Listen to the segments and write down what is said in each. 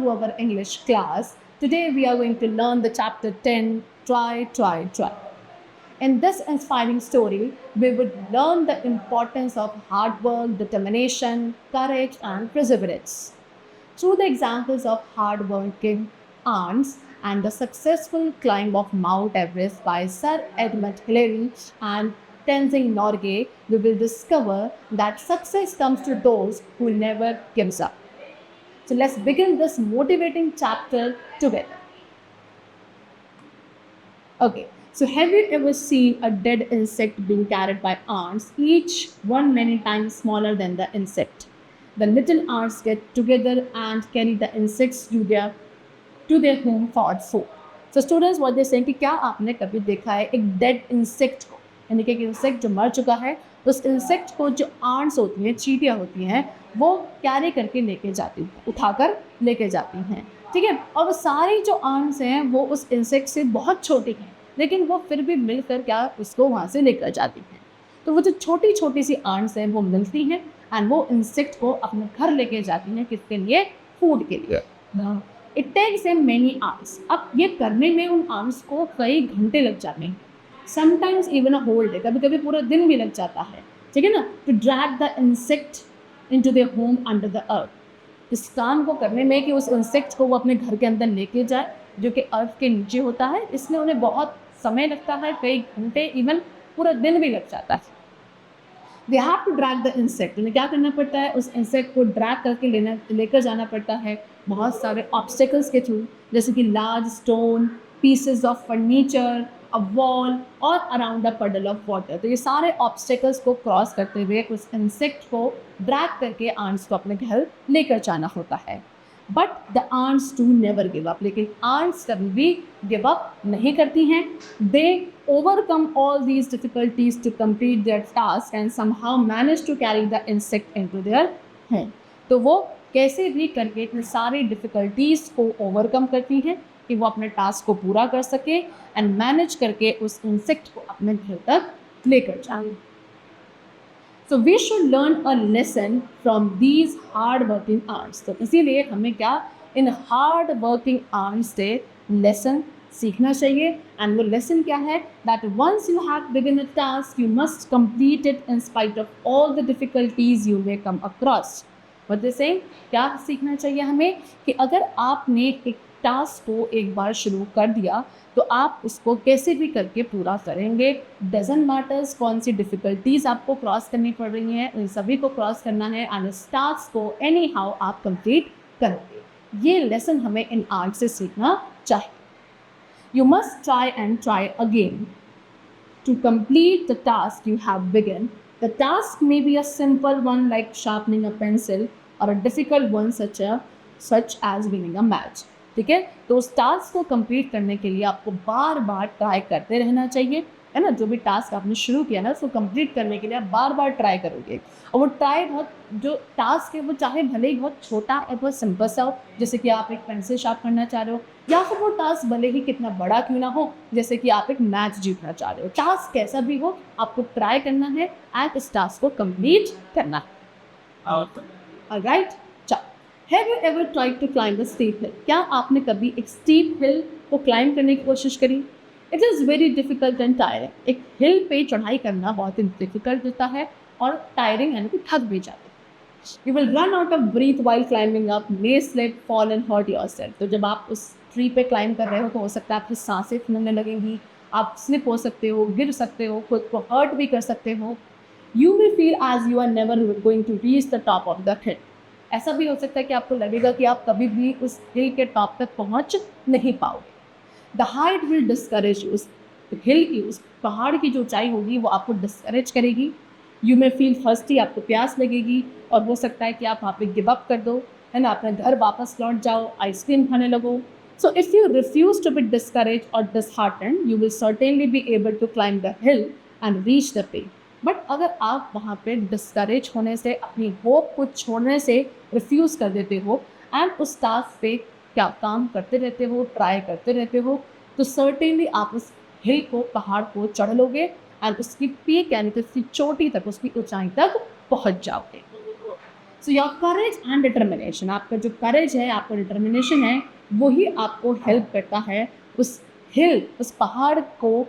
to our English class. Today we are going to learn the chapter 10, Try, Try, Try. In this inspiring story, we would learn the importance of hard work, determination, courage, and perseverance. Through the examples of hard-working ants and the successful climb of Mount Everest by Sir Edmund Hillary and Tenzing Norgay, we will discover that success comes to those who never gives up. So let's begin this motivating chapter together. Okay, so have you ever seen a dead insect being carried by ants, each one many times smaller than the insect? The little ants get together and carry the insects to their home for food. So students, what they saying कि क्या आपने कभी देखा है एक dead insect को, यानी कि एक इंसेक्ट जो मर चुका है, उस इंसेक्ट को जो आंट्स होती हैं, चींटियाँ होती हैं, वो कैरी करके लेके जाती हैं, उठाकर लेके जाती हैं, ठीक है। और वो सारी जो आंट्स हैं वो उस इंसेक्ट से बहुत छोटी हैं, लेकिन वो फिर भी मिलकर क्या उसको वहाँ से लेकर जाती हैं। तो वो जो छोटी छोटी सी आंट्स हैं वो मिलती हैं एंड वो इंसेक्ट को अपने घर लेके जाती हैं, किसके लिए? फूड के लिए। It takes them many hours. अब ये करने में उन आवर्स को कई घंटे लग जाते हैं, sometimes even a whole day, कभी कभी पूरा दिन भी लग जाता है, ठीक है ना। To drag the insect into their home under the earth. इस काम को करने में कि उस इंसेक्ट को वो अपने घर के अंदर लेके जाए जो कि अर्थ के नीचे होता है, इसमें उन्हें बहुत समय लगता है, कई घंटे इवन पूरा दिन भी लग जाता है। They have to drag the insect. उन्हें क्या करना पड़ता है? उस इंसेक्ट को ड्रैग करके लेकर जाना पड़ता है बहुत सारे ऑब्स्टेकल्स के थ्रू, जैसे कि large stone, pieces of furniture, a wall और अराउंड अ पडल ऑफ वाटर। तो ये सारे ऑब्स्टेकल्स को क्रॉस करते हुए उस इंसेक्ट को ड्रैग करके आंट्स को अपने घर लेकर जाना होता है। But the ants too never give up. लेकिन आंट्स कभी भी गिव अप नहीं करती हैं। दे overcome all these difficulties to complete their task and somehow manage to carry the insect into their home. तो वो कैसे भी करके इतने सारी डिफ़िकल्टीज़ को ओवरकम करती हैं कि वो अपने टास्क को पूरा कर सके एंड मैनेज करके उस इंसेक्ट को अपने घर तक लेकर जाए। So we should learn a lesson from these hard working ants. तो इसीलिए हमें क्या इन हार्ड वर्किंग आर्ट्स से लेसन सीखना चाहिए। एंड वो लेसन क्या है? That once you have begin a task you must complete it in spite of all the difficulties you may come across. What they saying, क्या सीखना चाहिए हमें कि अगर आपने एक टास्क को एक बार शुरू कर दिया तो आप उसको कैसे भी करके पूरा करेंगे। डजंट मैटर्स कौन सी डिफ़िकल्टीज़ आपको क्रॉस करनी पड़ रही हैं, उन सभी को क्रॉस करना है एंड इस टास्क को एनी हाउ आप कंप्लीट करोगे। ये लेसन हमें इन आर्ट से सीखना चाहिए। You must try and try again to complete the task you have begun. The task may be a simple one like sharpening a pencil or a difficult one such as winning a match. ठीक है, तो उस task को complete करने के लिए आपको बार बार try करते रहना चाहिए, है ना। जो भी टास्क आपने शुरू किया ना उसको कंप्लीट करने के लिए आप बार बार ट्राई करोगे। और वो ट्राई बहुत, जो टास्क है वो चाहे भले ही बहुत छोटा और बहुत सिंपल सा हो, जैसे कि आप एक पेंसिल शार्प करना चाह रहे हो, या फिर वो टास्क भले ही कितना बड़ा क्यों ना हो, जैसे कि आप एक मैच जीतना चाह रहे हो। टास्क कैसा भी हो आपको ट्राई करना है एंड इस टास्क को कंप्लीट करना है। Alright, have you ever tried to climb a steep hill? क्या आपने कभी एक स्टीप हिल को क्लाइंब करने की कोशिश करी? It is very difficult and tiring. एक हिल पे चढ़ाई करना बहुत ही डिफिकल्ट होता है और टायरिंग, यानी कि थक भी जाते हैं। You will run out of breath while climbing up, may slip, fall and hurt yourself. तो जब आप उस ट्री पे क्लाइंब कर रहे हो तो हो सकता है आपकी सांसें फूलने लगेंगी, आप स्लिप हो सकते हो, गिर सकते हो, खुद को हर्ट भी कर सकते हो। You will feel as you are never going to reach the top of the hill. ऐसा भी हो सकता है कि आपको लगेगा कि आप कभी भी उस हिल के टॉप तक पहुंच नहीं पाओगे। The height will discourage you. उस हिल की, उस पहाड़ की जो ऊंचाई होगी वो आपको डिस्करेज करेगी। यू मे फील थर्स्टी, आपको प्यास लगेगी और हो सकता है कि आप वहाँ पे गिव अप कर दो, है ना, अपने घर वापस लौट जाओ, आइसक्रीम खाने लगो। So if you refuse to be discouraged or disheartened, you will certainly be able to climb the hill and reach the peak. But अगर आप वहाँ पे डिस्करेज होने से, अपनी होप को छोड़ने से रिफ्यूज़ कर देते हो एंड उस टास्क पे क्या काम करते रहते हो, ट्राई करते रहते हो, तो सर्टेनली आप उस हिल को, पहाड़ को चढ़ लोगे एंड उसकी पीक, यानी कि उसकी चोटी तक, उसकी ऊंचाई तक पहुँच जाओगे। So your courage and determination, आपका जो करेज है, आपका डिटर्मिनेशन है, वही आपको हेल्प करता है उस हिल, उस पहाड़ को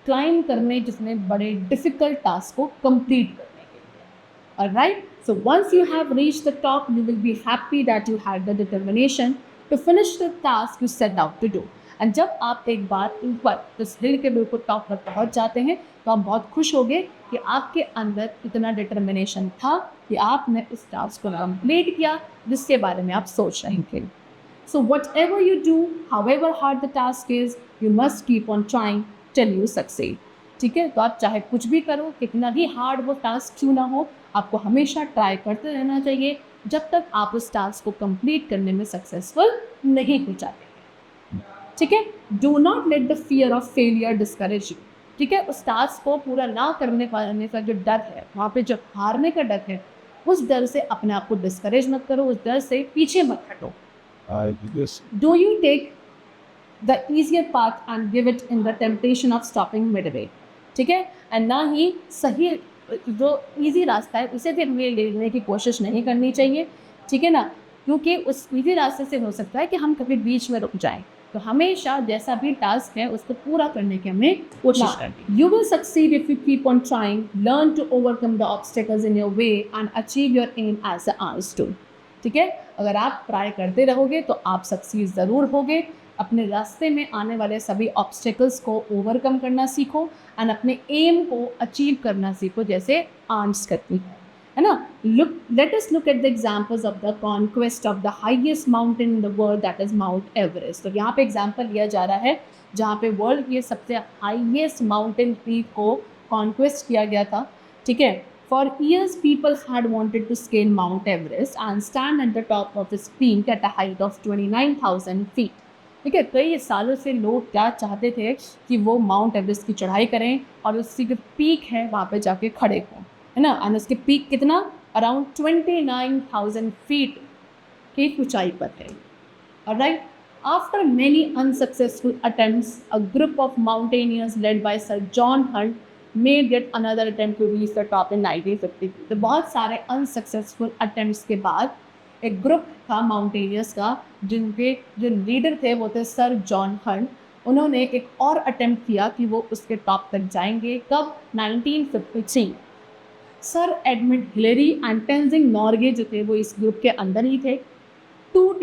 क्लाइम करने, जिसमें बड़े डिफिकल्ट टास्क को कंप्लीट करने के लिए। Alright, so once you have reached the top, you will be happy that you had the determination to finish the task you set out to do. एंड जब आप एक बार ऊपर इस हिल के बिल्कुल टॉप पर पहुंच जाते हैं, तो आप बहुत खुश होंगे कि आपके अंदर इतना डिटर्मिनेशन था कि आपने उस टास्क को कंप्लीट किया जिसके बारे में आप सोच रहे थे। So whatever you do, however hard the task is, you must keep on trying till you succeed. ठीक है, तो आप चाहे कुछ भी करो, कितना भी हार्ड वो टास्क क्यों ना हो, आपको हमेशा ट्राई करते रहना चाहिए जब तक आप उस टास्क को कंप्लीट करने में सक्सेसफुल नहीं हो जाते। ठीक है, do not let the fear of failure discourage you. ठीक है, उस टास्क को पूरा ना करने पाने का जो डर है, वहाँ पे जो हारने का डर है, उस डर से अपने आप को डिस्करेज मत करो, उस डर से पीछे मत हटो। Do you take the easier path and give it in the temptation of stopping midway? ठीक है, एंड ना ही सही जो इजी रास्ता है उसे भी हमें लेने की कोशिश नहीं करनी चाहिए। ठीक है ना, क्योंकि उस इजी रास्ते से हो सकता है कि हम कभी बीच में रुक जाएं। तो हमेशा जैसा भी टास्क है उसको पूरा करने की हमें कोशिश करनी। You will succeed if you keep on trying, learn to overcome the obstacles in your way and achieve your aim as the ants do. ठीक है, अगर आप ट्राई करते रहोगे तो आप सक्सीड ज़रूर होगे। अपने रास्ते में आने वाले सभी ऑब्स्टेकल्स को ओवरकम करना सीखो एंड अपने एम को अचीव करना सीखो, जैसे आंट्स करती है ना। Let us look at the examples of the conquest of the highest mountain in the world, that is mount Everest. तो यहाँ पे एग्जांपल लिया जा रहा है जहाँ पे वर्ल्ड के सबसे हाईएस्ट माउंटेन पीक को कॉन्क्वेस्ट किया गया था। ठीक है, For years, people had wanted to scale Mount Everest and stand at the top of its peak at a height of 29,000 feet. ठीक है, कई सालों से लोग क्या चाहते थे कि वो माउंट एवरेस्ट की चढ़ाई करें और उसकी जो पीक है वहाँ पे जाके खड़े हों, है ना। एंड उसकी पीक कितना, अराउंड 29,000 फीट की ऊंचाई पर है। Alright, after many unsuccessful attempts, a group of mountaineers led by Sir John Hunt made yet another attempt to reach the top in 1950। तो बहुत सारे अनसक्सेसफुल अटेम्प्ट्स के बाद एक ग्रुप था माउंटेनियर्स का, जिनके जो लीडर थे वो थे सर जॉन हंट। उन्होंने एक और अटेम्प्ट किया कि वो उसके टॉप तक जाएंगे। कब, 1953। Sir Edmund Hillary and Tenzing Norgay जो थे वो इस ग्रुप के अंदर ही थे। दो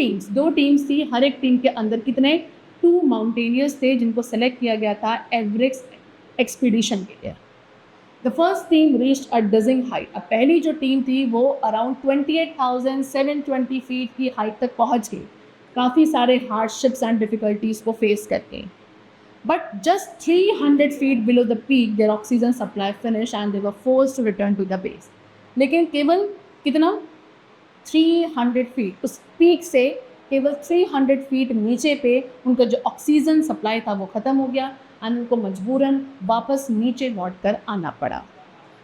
टीम्स थी, हर एक टीम के अंदर कितने, 2 माउंटेनियर्स थे जिनको सेलेक्ट किया गया था एवरेस्ट एक्सपीडिशन के लिए। The first team reached a dizzying height. अब पहली जो टीम थी वो अराउंड 28,720 फीट की हाइट तक पहुंच गई, काफ़ी सारे हार्डशिप्स एंड डिफिकल्टीज़ को फेस करके। But just 300 feet below the peak their oxygen supply finish and they were forced to return to the base. लेकिन केवल कितना, 300 फीट, उस पीक से केवल 300 फीट नीचे पे उनका जो ऑक्सीजन सप्लाई था वो ख़त्म हो गया एंड उनको मजबूरन वापस नीचे लौट कर आना पड़ा।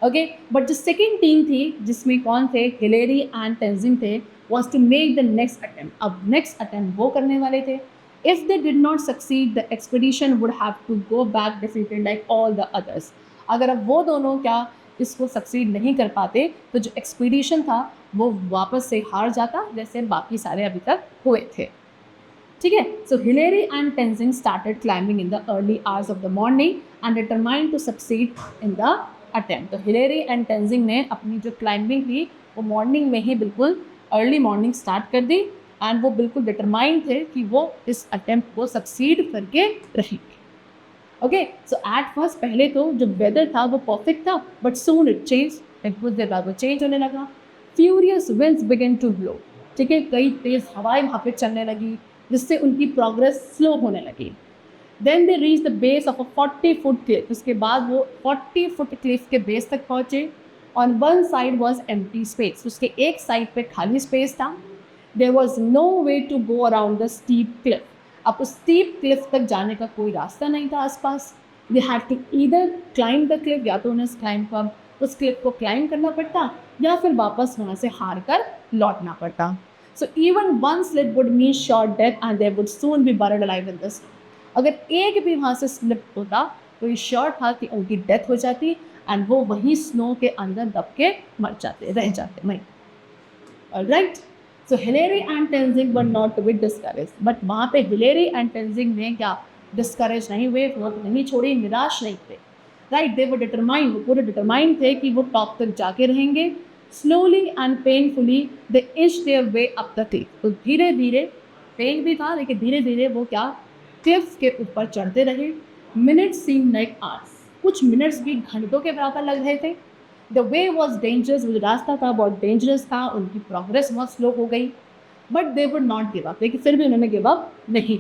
ओके, बट जो सेकेंड टीम थी जिसमें कौन थे, हिलेरी एंड टेंजिंग थे, was to make the next attempt. अब नेक्स्ट अटेम्प्ट वो करने वाले थे। If they did not succeed the expedition would have to go back defeated like all the others. अगर अब वो दोनों क्या इसको सक्सीड नहीं कर पाते तो जो एक्सपीडिशन था वो वापस से हार जाता, जैसे बाकी सारे अभी तक हुए थे। ठीक है, so Hillary and Tenzing started climbing in the early hours of the morning and determined to succeed in the attempt. तो हिलेरी एंड टेंजिंग ने अपनी जो क्लाइंबिंग थी वो मॉर्निंग में ही, बिल्कुल अर्ली मॉर्निंग स्टार्ट कर दी एंड वो बिल्कुल डिटरमाइंड थे कि वो इस अटेम्प्ट को सक्सीड करके रहेंगे। ओके, सो एट फर्स्ट पहले तो जो वेदर था वो परफेक्ट था, बट सून इट चेंज। कुछ देर बाद वो चेंज होने लगा। Furious winds begin to blow. ठीक है, कई तेज़ हवाएं वहाँ पे चलने लगी जिससे उनकी प्रोग्रेस स्लो होने लगी। Then they reach the base of a 40 foot cliff. उसके बाद वो 40 फुट क्लिफ के बेस तक पहुँचे। On one side was empty space, उसके एक साइड पे खाली स्पेस था। There was no way to go around the steep cliff. अब उस स्टीप क्लिफ तक जाने का कोई रास्ता नहीं था आसपास। They had to either climb the cliff, या तो उन्हें उस क्लिफ को क्लाइंब करना पड़ता या फिर वापस वहाँ से हार कर लौटना पड़ता। So even one slip would mean short death and they would soon be buried alive in the snow. अगर एक भी वहाँ से स्लिप होता तो ये श्योर था कि उनकी डेथ हो जाती एंड वो वहीं स्नो के अंदर दब के मर जाते, रह जाते वहीं। Right. So Hillary and Tenzing were not to be discourage, but वहाँ पे हिलेरी एंड टेंजिंग ने क्या डिस्करेज नहीं हुए, वो नहीं छोड़ी, निराश नहीं हुए. राइट, दे वो डिटरमाइन, वो पूरे डिटरमाइन थे कि वो टॉप तक जाके रहेंगे. Slowly and painfully they inch their way up the Cliff. तो धीरे धीरे, पेन भी था लेकिन धीरे धीरे वो क्या क्लिफ के ऊपर चढ़ते रहे. मिनट्स सीम लाइक आवर्स, कुछ मिनट्स भी घंटों के बराबर लग रहे थे. द वे वॉज डेंजरस, वो जो रास्ता था बहुत डेंजरस था, उनकी प्रोग्रेस बहुत स्लो हो गई. But they would not give up, लेकिन फिर भी उन्होंने गिव अप नहीं.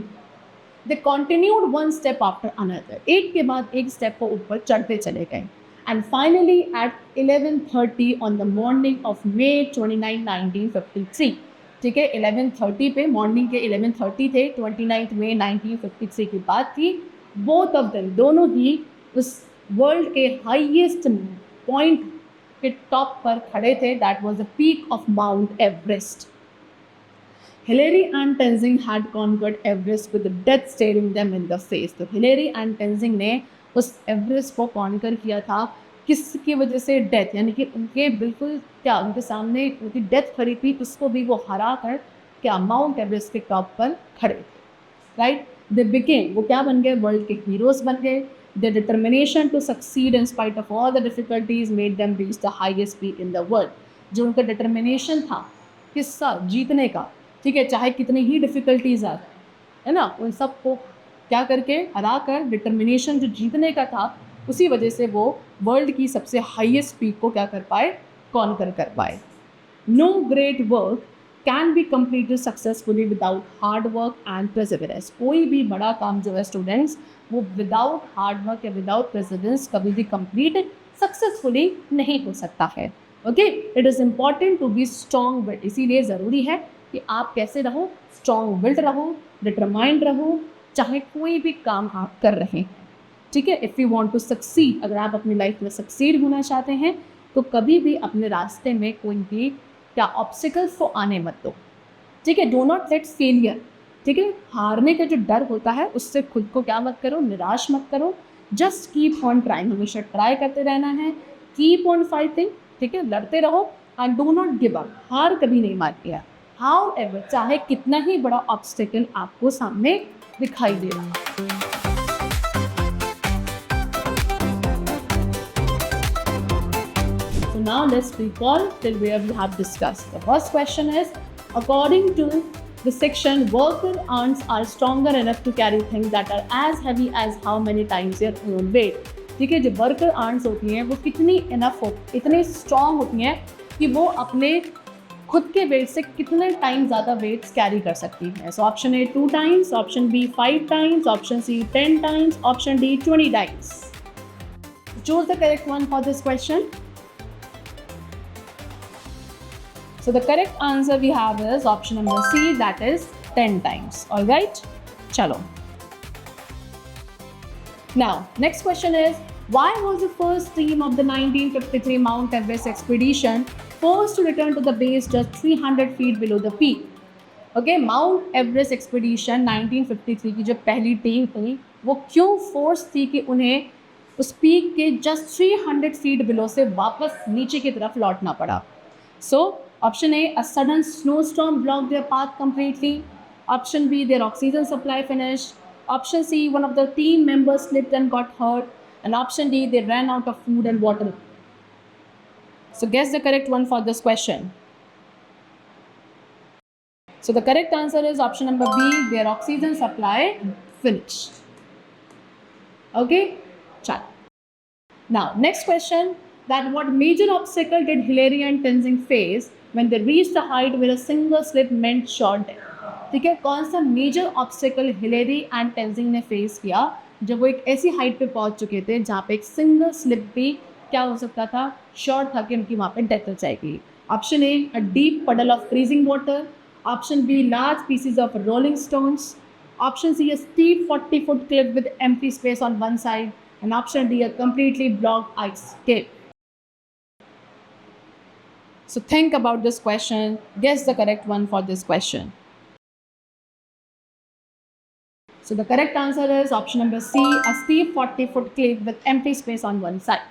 They continued one step after another, एक के बाद एक स्टेप को ऊपर चढ़ते चले गए. And finally at 11:30 on the morning of May 29, 1953. ठीक है, 11:30 पे, मॉर्निंग के 11:30 थे, 29 मई 1953 की बात थी. बोथ ऑफ देम, दोनों ही उस वर्ल्ड के हाईएस्ट पॉइंट के टॉप पर खड़े थे. That was the peak of Mount Everest. Hillary and Tenzing had conquered Everest with death staring them in the face. तो हिलेरी एंड टेंजिंग ने उस एवरेस्ट को कॉन्कर किया था, किसकी वजह से? डेथ, यानी कि उनके बिल्कुल क्या उनके सामने उनकी डेथ खड़ी थी, उसको भी वो हरा कर क्या माउंट एवरेस्ट के टॉप पर खड़े थे. राइट, दे बिकेम, वो क्या बन गए? वर्ल्ड के हीरोज बन गए. Their determination to succeed in spite of all the difficulties made them reach the highest peak in the world. जो उनका डिटर्मिनेशन था किसका? जीतने का. ठीक है, चाहे कितनी ही डिफिकल्टीज आ है ना, उन सब को क्या करके हरा कर, डिटर्मिनेशन जो जीतने का था, उसी वजह से वो वर्ल्ड की सबसे हाईएस्ट पीक को क्या कर पाए? कॉन्कर कर पाए. No great work can be completed successfully without hard work and perseverance. कोई भी बड़ा काम जो है स्टूडेंट्स, वो विदाउट हार्ड वर्क या विदाउट परसिवरेंस कभी भी कंप्लीट सक्सेसफुली नहीं हो सकता है. Okay, it is important to be strong willed. इसीलिए ज़रूरी है कि आप कैसे रहो? स्ट्रॉन्ग विल्ड रहो, डिटरमाइंड रहो, चाहे कोई भी काम आप कर रहे हैं. ठीक है, if you want to succeed, अगर आप अपनी लाइफ में सक्सीड होना चाहते हैं तो कभी भी अपने रास्ते में कोई भी क्या ऑब्स्टिकल्स को आने मत दो. ठीक है, डो नॉट लेट फेलियर, ठीक है, हारने का जो डर होता है उससे खुद को क्या मत करो? निराश मत करो. जस्ट कीप ऑन ट्राइंग, हमेशा ट्राई करते रहना है. कीप ऑन फाइटिंग, ठीक है, लड़ते रहो. And do not give up, हार कभी नहीं माननी. हाउ एवर, चाहे कितना ही बड़ा ऑब्स्टिकल आपको सामने दिखाई दे रहा है. So now let's recall till where we have discussed. The first question is, according to the section, worker ants are stronger enough to carry things that are as heavy as how many times their own weight. ठीक है, जो worker ants होती हैं वो कितनी enough हो, इतनी strong होती हैं कि वो अपने खुद के वेट से कितने टाइम ज़्यादा वेट्स कैरी कर सकती हैं. So option A 2 times, option B 5 times, option C 10 times, option D 20 times. Choose the correct one for this question. So the correct answer we have is option number C, that is 10 times. All right, chalo. Now next question is, why was the first team of the 1953 Mount Everest expedition forced to return to the base just 300 feet below the peak? Okay, Mount Everest expedition 1953 की जो पहली team थी वो क्यों force थी कि उन्हें उस पीक के जस्ट 300 फीट बिलो से वापस नीचे की तरफ लौटना पड़ा? So option A, a sudden snowstorm blocked their path completely. Option B, their oxygen supply finished. Option C, one of the team members slipped and got hurt. And option D, they ran out of food and water. So guess the correct one for this question. So the correct answer is option number B, their oxygen supply finished. Okay, chal. Now next question, that what major obstacle did Hilaire and Tenzing face when they reached a height where a single slip meant short death? ठीक है, कौन सा major obstacle Hillary and Tenzing ने face किया जब वो एक ऐसी हाइट पे पहुंच चुके थे जहाँ पे एक सिंगल स्लिप भी क्या हो सकता था? शॉर्ट था कि उनकी वहाँ पे डेथ हो जाएगी. Option A, a deep puddle of freezing water. Option B, large pieces of rolling stones. Option C, a steep 40-foot cliff with empty space on one side. And option D, a completely blocked ice cave. So think about this question. Guess the correct one for this question. So the correct answer is option number C, a steep 40-foot cliff with empty space on one side.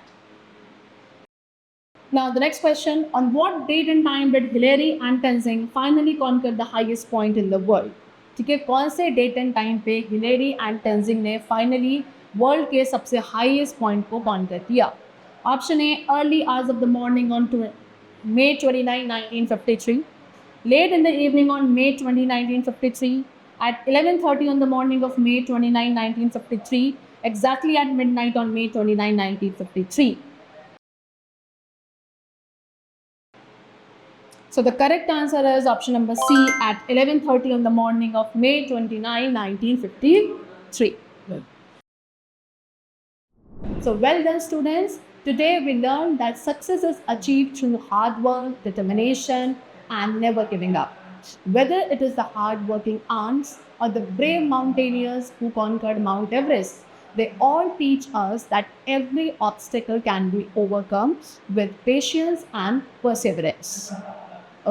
Now, the next question, on what date and time did Hillary and Tenzing finally conquer the highest point in the world? ठीक है, कौन से date and time पे Hillary and Tenzing ने finally world के सबसे highest point को conquer किया? Option A, early hours of the morning on May 29, 1953, late in the evening on May 20, 1953, at 11:30 on the morning of May 29, 1953, exactly at midnight on May 29, 1953. So the correct answer is option number C, at 11:30 on the morning of May 29, 1953. So well done, students. Today we learned that success is achieved through hard work, determination, and never giving up. Whether it is the hard-working ants or the brave mountaineers who conquered Mount Everest, they all teach us that every obstacle can be overcome with patience and perseverance.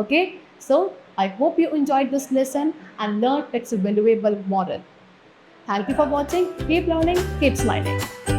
Okay, so I hope you enjoyed this lesson and learned its valuable moral. Thank you for watching. Keep learning, keep smiling.